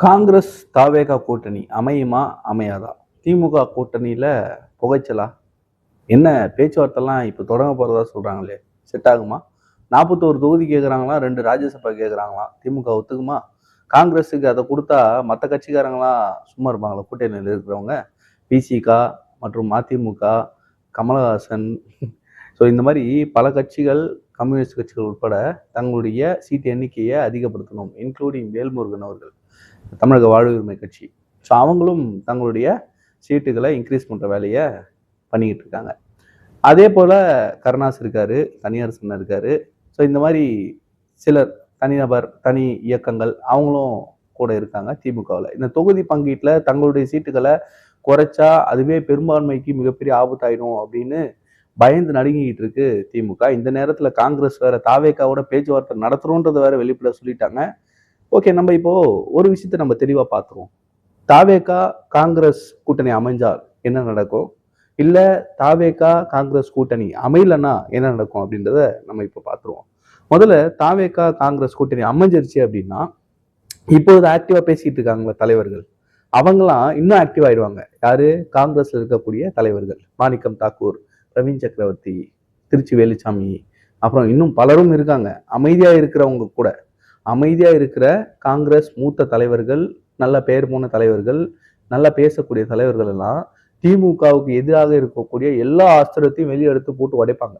காங்கிரஸ் தாவேகா கூட்டணி அமையுமா அமையாதா? திமுக கூட்டணியில புகைச்சலா? என்ன பேச்சுவார்த்தைலாம் இப்போ தொடங்க போறதா சொல்றாங்களே, செட் ஆகுமா? 41 தொகுதி கேட்குறாங்களாம், 2 ராஜ்யசபா கேட்குறாங்களாம். திமுக ஒத்துக்குமா? காங்கிரஸுக்கு அதை கொடுத்தா மற்ற கட்சிக்காரங்களாம் சும்மா இருப்பாங்களா? கூட்டணியில் இருக்கிறவங்க பிசிக மற்றும் மதிமுக, கமலஹாசன், ஸோ இந்த மாதிரி பல கட்சிகள், கம்யூனிஸ்ட் கட்சிகள் உட்பட தங்களுடைய சீட்டு எண்ணிக்கையை அதிகப்படுத்தணும், இன்க்ளூடிங் வேல்முருகன் அவர்கள், தமிழக வாழ்வுரிமை கட்சி. ஸோ அவங்களும் தங்களுடைய சீட்டுகளை இன்க்ரீஸ் பண்ணுற வேலையை பண்ணிக்கிட்டு இருக்காங்க. அதே போல் கருணாஸ் இருக்காரு, தனியரசன் இருக்காரு. ஸோ இந்த மாதிரி சிலர் தனிநபர், தனி இயக்கங்கள் அவங்களும் கூட இருக்காங்க திமுகவில். இந்த தொகுதி பங்கீட்டில் தங்களுடைய சீட்டுகளை குறைச்சா அதுவே பெரும்பான்மைக்கு மிகப்பெரிய ஆபத்தாயிடும் அப்படின்னு பயந்து நடுங்கிட்டு இருக்கு திமுக. இந்த நேரத்தில் காங்கிரஸ் வேற தாவேக்காவோட பேச்சுவார்த்தை நடத்துறோன்றதை வேற வெளிப்பட சொல்லிட்டாங்க. ஓகே, நம்ம இப்போ ஒரு விஷயத்த நம்ம தெளிவா பார்த்துருவோம். தாவேகா காங்கிரஸ் கூட்டணி அமைஞ்சால் என்ன நடக்கும், இல்ல தாவேகா காங்கிரஸ் கூட்டணி அமையலன்னா என்ன நடக்கும் அப்படின்றத நம்ம இப்போ பார்த்துருவோம். முதல்ல தாவேகா காங்கிரஸ் கூட்டணி அமைஞ்சிருச்சு அப்படின்னா, இப்போது ஆக்டிவா பேசிட்டு இருக்காங்களா தலைவர்கள், அவங்களாம் இன்னும் ஆக்டிவ் ஆயிடுவாங்க. யாரு? காங்கிரஸ்ல இருக்கக்கூடிய தலைவர்கள், மாணிக்கம் தாக்கூர், பிரவீன் சக்கரவர்த்தி, திருச்சி வேலுச்சாமி, அப்புறம் இன்னும் பலரும் இருக்காங்க. அமைதியா இருக்கிறவங்க கூட, அமைதியா இருக்கிற காங்கிரஸ் மூத்த தலைவர்கள், நல்ல பெயர் போன தலைவர்கள், நல்லா பேசக்கூடிய தலைவர்கள் எல்லாம் திமுகவுக்கு எதிராக இருக்கக்கூடிய எல்லா அஸ்திரத்தையும் வெளியே எடுத்து போட்டு உடைப்பாங்க.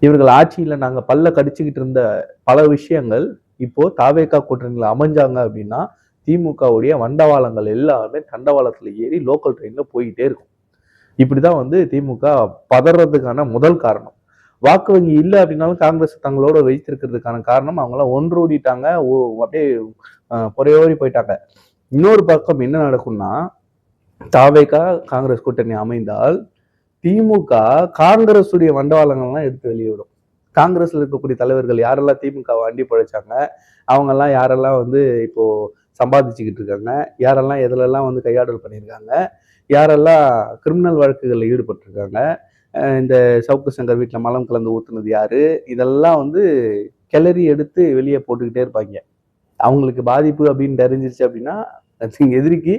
இவர்கள் ஆட்சியில நாங்க பல்ல கடிச்சுக்கிட்டு இருந்த பல விஷயங்கள் இப்போ தாவேகா கூட்டணியில் அமைஞ்சாங்க அப்படின்னா, திமுகவுடைய வண்டவாளங்கள் எல்லாமே தண்டவாளத்துல ஏறி லோக்கல் ட்ரெயின்ல போயிட்டே இருக்கும். இப்படிதான் திமுக பதறதுக்கான முதல் காரணம். வாக்கு வங்கி இல்லை அப்படின்னாலும் காங்கிரஸ் தங்களோட வைத்திருக்கிறதுக்கான காரணம் அவங்களாம் ஒன்றோடிட்டாங்க, அப்படியே பொறையோடி போயிட்டாங்க. இன்னொரு பக்கம் என்ன நடக்கும்னா, தாவேகா காங்கிரஸ் கூட்டணி அமைந்தால் திமுக காங்கிரஸுடைய வண்டவாளங்கள்லாம் எடுத்து வெளியிடும். காங்கிரஸ்ல இருக்கக்கூடிய தலைவர்கள் யாரெல்லாம் திமுக அண்டி பழைச்சாங்க, அவங்கெல்லாம் யாரெல்லாம் இப்போ சம்பாதிச்சுக்கிட்டு இருக்காங்க, யாரெல்லாம் எதுலெல்லாம் கையாடல் பண்ணியிருக்காங்க, யாரெல்லாம் கிரிமினல் வழக்குகளில் ஈடுபட்டிருக்காங்க, இந்த சவுக்கு சங்கர் வீட்டில் மலம் கலந்து ஊத்துனது யாரு, இதெல்லாம் கிளறி எடுத்து வெளியே போட்டுக்கிட்டே இருப்பாங்க. அவங்களுக்கு பாதிப்பு அப்படின்னு தெரிஞ்சிருச்சு அப்படின்னா, எதிரிக்கு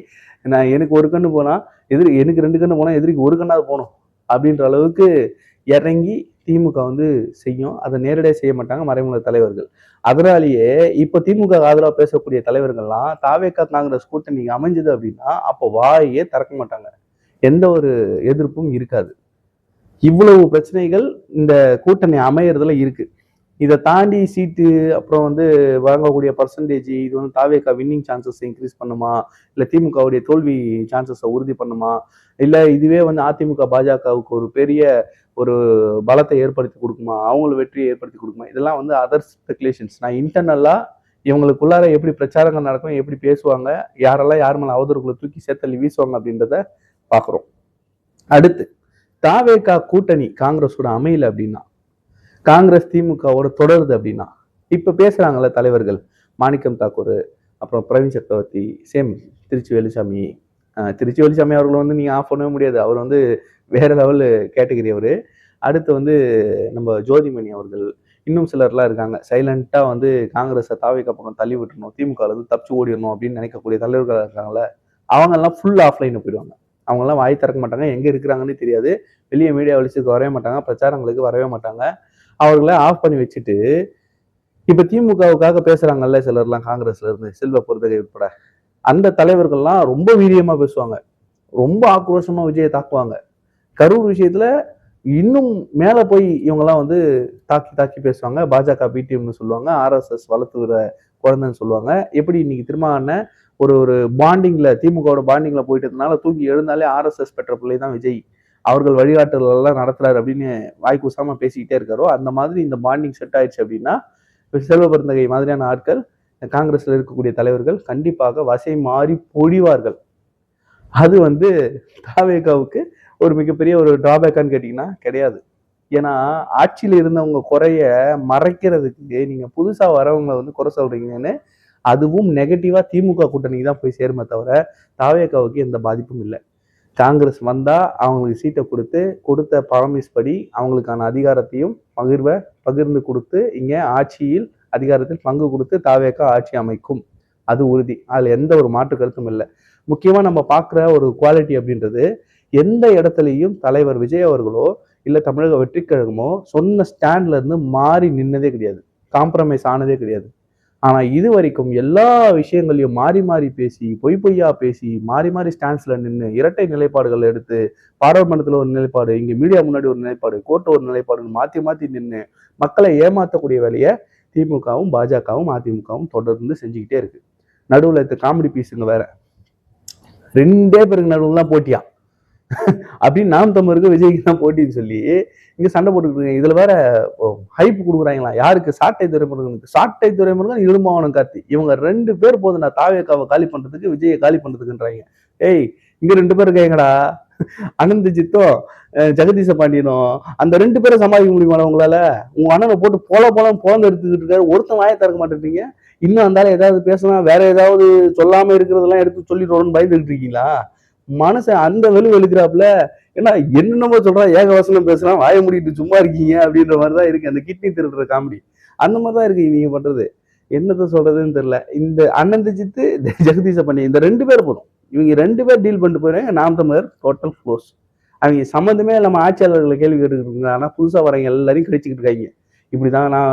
நான் எனக்கு ஒரு கண்ணு போனா எனக்கு 2 கண்ணு போனா எதிரிக்கு ஒரு கண்ணாவது போகணும் அப்படின்ற அளவுக்கு இறங்கி திமுக செய்யும். அதை நேரடியாக செய்ய மாட்டாங்க மறைமுக தலைவர்கள். அதனாலேயே இப்ப திமுக ஆதரவா பேசக்கூடிய தலைவர்கள்லாம் தாவேகா காங்கிரஸ் கூட்டணி அமைஞ்சது அப்படின்னா அப்போ வாயே திறக்க மாட்டாங்க, எந்த ஒரு எதிர்ப்பும் இருக்காது. இவ்வளவு பிரச்சனைகள் இந்த கூட்டணி அமையறதுல இருக்கு. இதை தாண்டி சீட்டு, அப்புறம் வழங்கக்கூடிய பர்சன்டேஜ், இது தாவேகா வின்னிங் சான்சஸ் இன்க்ரீஸ் பண்ணுமா, இல்லை திமுகவுடைய தோல்வி சான்சஸை உறுதி பண்ணுமா, இல்லை இதுவே அதிமுக பாஜகவுக்கு ஒரு பெரிய ஒரு பலத்தை ஏற்படுத்தி கொடுக்குமா, அவங்களுக்கு வெற்றியை ஏற்படுத்தி கொடுக்குமா, இதெல்லாம் அதர் ஸ்பெகுலேஷன்ஸ். நான் இன்டர்னலா இவங்களுக்குள்ளார எப்படி பிரச்சாரங்கள் நடக்கும், எப்படி பேசுவாங்க, யாரெல்லாம் யார் மேலே அவதூறுகளை தூக்கி சேர்த்தள்ளி வீசுவாங்க அப்படின்றத பார்க்குறோம். அடுத்து தாவேகா கூட்டணி காங்கிரஸோட அமையல அப்படின்னா, காங்கிரஸ் திமுகவோட தொடருது அப்படின்னா, இப்ப பேசுறாங்கல்ல தலைவர்கள், மாணிக்கம் தாக்கூர், அப்புறம் பிரவீன் சக்கரவர்த்தி, சேம் திருச்சி வேலுசாமி. திருச்சி வேலுசாமி அவர்கள் நீங்க ஆஃப் பண்ணவே முடியாது, அவர் வேற லெவல் கேட்டகரி அவரு. அடுத்து நம்ம ஜோதிமணி அவர்கள், இன்னும் சிலர்லாம் இருக்காங்க. சைலண்டா காங்கிரஸை தாவேகா பக்கம் தள்ளி விட்டுணும், திமுக தப்பிச்சு ஓடிடணும் அப்படின்னு நினைக்கக்கூடிய தலைவர்கள் இருக்காங்கல்ல, அவங்க எல்லாம் ஃபுல் ஆஃப்லைன் போயிடுவாங்க. அவங்க எல்லாம் வாய் திறக்க மாட்டாங்க, எங்க இருக்கிறாங்கன்னு தெரியாது, வெளியே மீடியா வெளிச்சத்துக்கு வரவே மாட்டாங்க, பிரச்சாரங்களுக்கு வரவே மாட்டாங்க. அவர்களை ஆஃப் பண்ணி வச்சுட்டு இப்ப திமுகவுக்காக பேசுறாங்கல்ல சிலர்லாம், காங்கிரஸ்ல இருந்து செல்வ பொறுத்தகை உட்பட, அந்த தலைவர்கள்லாம் ரொம்ப வீரியமா பேசுவாங்க, ரொம்ப ஆக்ரோஷமா விஜயை தாக்குவாங்க. கரூர் விஷயத்துல இன்னும் மேல போய் இவங்கெல்லாம் தாக்கி தாக்கி பேசுவாங்க. பாஜக பிடிஎம்னு சொல்லுவாங்க, ஆர்எஸ்எஸ் வளர்த்துக்கிற குழந்தைன்னு சொல்லுவாங்க. எப்படி இன்னைக்கு திரும்ப ஒரு பாண்டிங்ல, திமுகவோட பாண்டிங்ல போயிட்டு இருந்தனால தூங்கி எழுந்தாலே ஆர்எஸ்எஸ் பெற்ற பிள்ளை தான் விஜய், அவர்கள் வழிகாட்டுதல் எல்லாம் நடத்துறாரு அப்படின்னு வாய் கூசாம பேசிக்கிட்டே இருக்காரோ, அந்த மாதிரி இந்த பாண்டிங் செட் ஆயிடுச்சு அப்படின்னா செல்வ பெருந்தகை மாதிரியான ஆட்கள், காங்கிரஸ்ல இருக்கக்கூடிய தலைவர்கள் கண்டிப்பாக வசை மாறி பொழிவார்கள். அது தாவேகாவுக்கு ஒரு மிகப்பெரிய ஒரு டிராபேக்கான்னு கேட்டீங்கன்னா கிடையாது. ஏன்னா ஆட்சியில இருந்தவங்க குறைய மறைக்கிறதுக்கு நீங்க புதுசா வரவங்க குறை சொல்றீங்கன்னு, அதுவும் நெகட்டிவா திமுக கூட்டணிக்கு தான் போய் சேருமே தவிர தாவேகாவுக்கு எந்த பாதிப்பும் இல்லை. காங்கிரஸ் வந்தா அவங்களுக்கு சீட்டை கொடுத்த ப்ராமிஸ் படி அவங்களுக்கான அதிகாரத்தையும் பகிர்ந்து கொடுத்து, இங்க ஆட்சியில் அதிகாரத்தில் பங்கு கொடுத்து தாவேகா ஆட்சி அமைக்கும். அது உறுதி. அதுல எந்த ஒரு மாற்று கருத்தும் இல்லை. முக்கியமா நம்ம பார்க்குற ஒரு குவாலிட்டி அப்படின்றது, எந்த இடத்துலையும் தலைவர் விஜய் அவர்களோ இல்ல தமிழக வெற்றிக் கழகமோ சொன்ன ஸ்டாண்ட்ல இருந்து மாறி நின்னதே கிடையாது. காம்ப்ரமைஸ் ஆனதே கிடையாது. ஆனா இது வரைக்கும் எல்லா விஷயங்களையும் மாறி மாறி பேசி, பொய் பொய்யா பேசி, மாறி மாறி ஸ்டாண்ட்ஸ்ல நின்னு, இரட்டை நிலைப்பாடுகள் எடுத்து, பாராளுமன்றத்துல ஒரு நிலைப்பாடு, இங்க மீடியா முன்னாடி ஒரு நிலைப்பாடு, கோர்ட் ஒரு நிலைப்பாடுன்னு மாத்தி மாத்தி நின்னு, மக்களை ஏமாத்தக்கூடிய வேலையை திமுகவும், பாஜகவும், அதிமுகவும் தொடர்ந்து செஞ்சுக்கிட்டே இருக்கு. நடுவுல இருக்க காமெடி பீஸுங்க வேற. 2 பேருக்கு நடுவுல தான் போட்டியா அப்படின்னு நாம் தமிழருக்கு விஜய்க்கு தான் போட்டின்னு சொல்லி இங்க சண்டை போட்டுக்கிட்டு இதுல வேற ஹைப் கொடுக்குறாங்களா யாருக்கு? சாட்டை துரைமுருகனுக்கு. சாட்டை துரைமுருகன், இடும்பாவனம் கார்த்தி, இவங்க 2 பேர் போதும் நான் தாவேக்காவை காலி பண்றதுக்கு, விஜயை காலி பண்றதுக்குன்றாங்க. ஏய், இங்க 2 பேர் இருக்காங்கடா, அனந்த் ஜித்தும் ஜெகதீச பாண்டியனும். அந்த 2 பேரை சமாளிக்க முடியுமா உங்களால? உங்க அண்ணனை போட்டு போல எடுத்துக்கிட்டு இருக்காரு, ஒருத்தன் வாயை திறக்க மாட்டேன்றீங்க. இன்னும் அந்த ஏதாவது பேசினா வேற ஏதாவது சொல்லாம இருக்கிறதெல்லாம் எடுத்து சொல்லிடுவோம்னு பயந்துகிட்டு இருக்கீங்களா? மனசை அந்த வெளுக்கிறாப்புல. ஏன்னா என்னென்னமோ சொல்றான், ஏகவசனம் பேசலாம், வாய முடிட்டு சும்மா இருக்கீங்க அப்படின்ற மாதிரிதான் இருக்கு அந்த கிட்னி திருடுற காமெடி. அந்த மாதிரிதான் இருக்கு நீங்க பண்றது. என்னத்த சொல்றதுன்னு தெரியல. இந்த அனந்த் ஜித்து, ஜெகதீச பாண்டியன், இந்த 2 பேர் போதும். இவங்க 2 பேர் டீல் பண்ணிட்டு போயிருங்க. நாம் தமிழர் டோட்டல் க்ளோஸ். அவங்க சம்மந்தமே இல்லாம ஆட்சியாளர்களை கேள்வி கேட்டுக்கிட்டு ஆனா புதுசா வரவங்க எல்லாரையும் கடிச்சுக்கிட்டு இருக்காங்க. இப்படிதான் நான்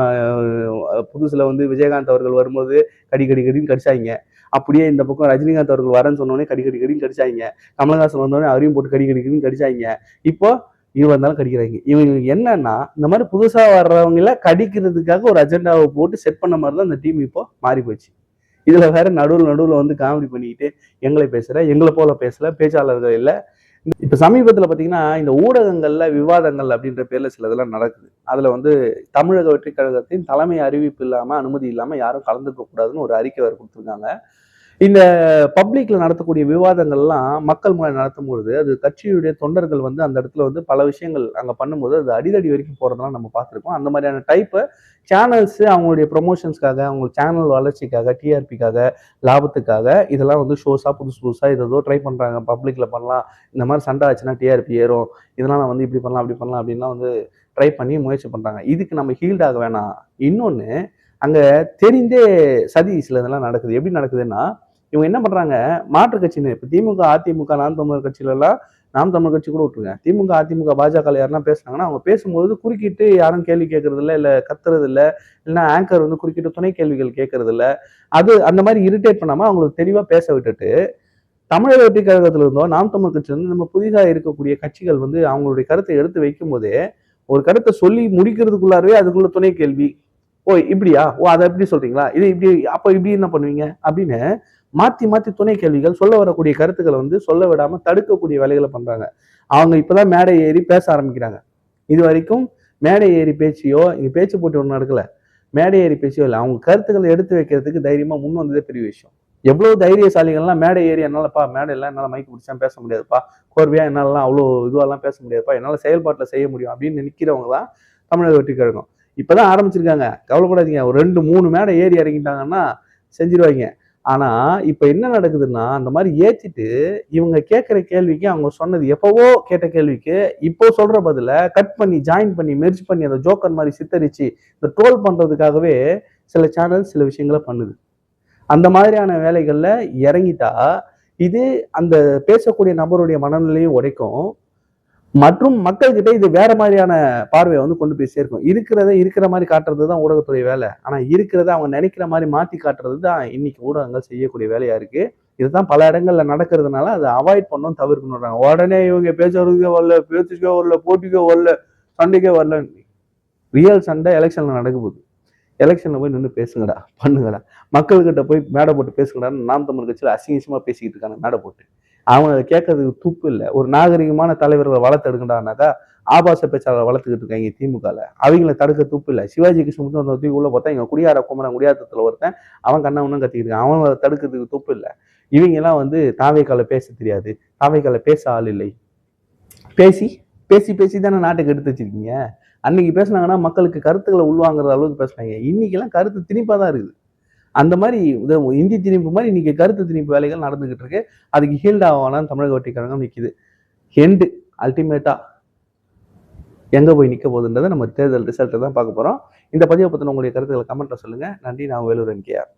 புதுசுல வந்து விஜயகாந்த் அவர்கள் வரும்போது கடின்னு கடிச்சாங்க. அப்படியே இந்த பக்கம் ரஜினிகாந்த் அவர்கள் வரேன்னு சொன்னோடனே கடின்னு கடிச்சாங்க. கமலஹாசன் வந்தோடனே அவரையும் போட்டு கடின்னு கடிச்சாங்க. இப்போ இவன் இருந்தாலும் கடிக்கிறாங்க. இவங்களுக்கு என்னன்னா, இந்த மாதிரி புதுசா வர்றவங்கள கடிக்கிறதுக்காக ஒரு அஜெண்டாவை போட்டு செட் பண்ண மாதிரி தான் இந்த டீம் இப்போ மாறி போச்சு. இதுல வேற நடுவுல வந்து காமெடி பண்ணிக்கிட்டு எங்களை பேசுற, எங்களை போல பேசல, பேச்சாளர்கள் இல்லை. இப்ப சமீபத்துல பாத்தீங்கன்னா இந்த ஊடகங்கள்ல விவாதங்கள் அப்படின்ற பேர்ல சில இதெல்லாம் நடக்குது. அதுல வந்து தமிழக வெற்றிக் கழகத்தின் தலைமை அறிவிப்பு இல்லாம, அனுமதி இல்லாம யாரும் கலந்துக்க கூடாதுன்னு ஒரு அறிக்கை வேற கொடுத்துருக்காங்க. இந்த பப்ளிக்ல நடத்தக்கூடிய விவாதங்கள்லாம் மக்கள் முன்னாடி நடத்தும் பொழுது அது கட்சியுடைய தொண்டர்கள் வந்து அந்த இடத்துல வந்து பல விஷயங்கள் அங்க பண்ணும்போது அது அடிதடி வரைக்கும் போறதெல்லாம் நம்ம பார்த்துருக்கோம். அந்த மாதிரியான டைப்பை சேனல்ஸ் அவங்களுடைய ப்ரொமோஷன்ஸ்க்காக, அவங்க சேனல் வளர்ச்சிக்காக, டிஆர்பிக்காக, லாபத்துக்காக இதெல்லாம் வந்து ஷோஸா புதுசா ஏதோ ட்ரை பண்றாங்க. பப்ளிக்ல பண்ணலாம், இந்த மாதிரி சண்டை ஆச்சுன்னா டிஆர்பி ஏறும், இதெல்லாம் வந்து இப்படி பண்ணலாம் அப்படி பண்ணலாம் அப்படின்லாம் வந்து ட்ரை பண்ணி முயற்சி பண்றாங்க. இதுக்கு நம்ம ஹீல்ட் ஆக வேணாம். இன்னொன்னு, அங்க தெரிந்தே சதி சில இதெல்லாம் நடக்குது. எப்படி நடக்குதுன்னா, இவங்க என்ன பண்றாங்க, மாற்று கட்சின்னு இப்ப திமுக, அதிமுக, நாம் தமிழர் கட்சியில எல்லாம், நாம் தமிழர் கட்சி கூட விட்டுருங்க, திமுக, அதிமுக, பாஜக யாருன்னா பேசுனாங்கன்னா அவங்க பேசும்போது குறுக்கிட்டு யாரும் கேள்வி கேட்கறது இல்லை, இல்ல கத்துறது இல்லை, இல்லைன்னா ஆங்கர் வந்து குறுக்கிட்டு துணை கேள்விகள் கேட்கறது இல்லை. அது அந்த மாதிரி இரிட்டேட் பண்ணாம அவங்களுக்கு தெளிவா பேச விட்டுட்டு, தமிழக வெற்றி கழகத்துல இருந்தோம், நாம் தமிழ் கட்சி வந்து நம்ம புதிதாக இருக்கக்கூடிய கட்சிகள் வந்து அவங்களுடைய கருத்தை எடுத்து வைக்கும் போதே ஒரு கருத்தை சொல்லி முடிக்கிறதுக்குள்ளாரவே அதுக்குள்ள துணை கேள்வி. ஓ இப்படியா, ஓ அதை எப்படி சொல்றீங்களா, இது இப்படி, அப்ப இப்படி என்ன பண்ணுவீங்க அப்படின்னு மாத்தி மாத்தி துணை கேள்விகள், சொல்ல வரக்கூடிய கருத்துக்களை வந்து சொல்ல விடாம தடுக்கக்கூடிய வேலைகளை பண்றாங்க. அவங்க இப்பதான் மேடை ஏறி பேச ஆரம்பிக்கிறாங்க. இது வரைக்கும் மேடை ஏறி பேச்சியோ, இங்க பேச்சு போட்டி ஒண்ணு நடக்கல, மேடை ஏறி பேச்சியோ இல்லை, அவங்க கருத்துக்களை எடுத்து வைக்கிறதுக்கு தைரியமா முன் வந்ததே பெரிய விஷயம். எவ்வளவு தைரியசாலிகள்லாம் மேடை ஏறி என்னாலப்பா மேடையெல்லாம் என்னால மைக்கு பிடிச்சா பேச முடியாதுப்பா, கோர்வையா என்னாலலாம் அவ்வளோ இதுவெல்லாம் பேச முடியாதுப்பா, என்னால செயல்பாட்டில் செய்ய முடியும் அப்படின்னு நினைக்கிறவங்க தான் தமிழக வெற்றி கழகம். இப்பதான் ஆரம்பிச்சிருக்காங்க, கவலைப்படாதீங்க, ஒரு 2-3 மேடை ஏறி இறங்கிட்டாங்கன்னா செஞ்சிருவாங்க. ஆனா இப்ப என்ன நடக்குதுன்னா, அந்த மாதிரி ஏத்திட்டு இவங்க கேட்கிற கேள்விக்கு, அவங்க சொன்னது எப்பவோ கேட்ட கேள்விக்கு இப்போ சொல்ற பதில கட் பண்ணி, ஜாயின் பண்ணி, மெர்ஜ் பண்ணி, அந்த ஜோக்கர் மாதிரி சித்தரிச்சு இந்த ட்ரோல் பண்றதுக்காகவே சில சேனல் சில விஷயங்களை பண்ணுது. அந்த மாதிரியான வேலைகள்ல இறங்கிட்டா இது அந்த பேசக்கூடிய நபருடைய மனநிலையும் உடைக்கும், மற்றும் மக்கள்கிட்ட இது வேற மாதிரியான பார்வையை வந்து கொண்டு போய் சேர்க்கும். இருக்கிறத இருக்கிற மாதிரி காட்டுறது தான் ஊடகத்துடைய வேலை. ஆனா இருக்கிறத அவங்க நினைக்கிற மாதிரி மாத்தி காட்டுறது தான் இன்னைக்கு ஊடகங்கள் செய்யக்கூடிய வேலையா இருக்கு. இதுதான் பல இடங்கள்ல நடக்கிறதுனால அதை அவாய்ட் பண்ணணும், தவிர்க்கணும். உடனே இவங்க பேசுறதுக்கே வரல, பேச்சுக்கே வரல, போட்டிக்கே வரல, சண்டைக்கே வரல. ரியல் சண்டை எலெக்ஷன்ல நடக்க போகுது. எலெக்ஷன்ல போய் நின்று பேசுங்கடா, பண்ணுங்கடா, மக்கள்கிட்ட போய் மேடை போட்டு பேசுங்கடான்னு நாம் தமிழ் கட்சியில அசிங்கமா பேசிக்கிட்டு இருக்காங்க மேடை போட்டு. அவங்க அதை கேட்கறதுக்கு துப்பு இல்லை. ஒரு நாகரிகமான தலைவர்களை வளர்த்தெடுக்கண்டானாக்கா ஆபாச பேச்சாளர் வளர்த்துக்கிட்டு இருக்காங்க திமுகல. அவங்களை தடுக்க துப்பு இல்லை. சிவாஜி கிருஷ்ணன் தூக்கி உள்ள பார்த்தா இங்க குடியார குமரன் குடியாத்தத்துல ஒருத்தன் அவன் கண்ணவனும் கத்திக்கிட்டு இருக்கான். அவங்களை தடுக்கிறதுக்கு துப்பு இல்லை. இவங்க எல்லாம் வந்து தாவேக்கால பேச தெரியாது, தாவேக்கால பேச ஆள் இல்லை, பேசி பேசி பேசி தானே நாட்டுக்கு எடுத்து வச்சிருக்கீங்க. அன்னைக்கு பேசினாங்கன்னா மக்களுக்கு கருத்துக்களை உள்வாங்குற அளவுக்கு பேசுனாங்க. இன்னைக்கு எல்லாம் கருத்து திணிப்பா தான் இருக்குது. அந்த மாதிரி இந்தி திணிப்பு மாதிரி இன்னைக்கு கருத்து திணிப்பு வேலைகள் நடந்துகிட்டு இருக்கு. அதுக்கு ஹீல்ட் ஆகவானான்னு தமிழக வெற்றி கழகம் நிக்குது. ஹெண்டு அல்டிமேட்டா எங்க போய் நிக்க போகுதுன்றதை நம்ம தேர்தல் ரிசல்ட்டை தான் பார்க்க போறோம். இந்த பதிவை பத்தின உங்களுடைய கருத்துக்களை கமெண்ட்ல சொல்லுங்க. நன்றி. நான் வேலூர் என்கேஆர்.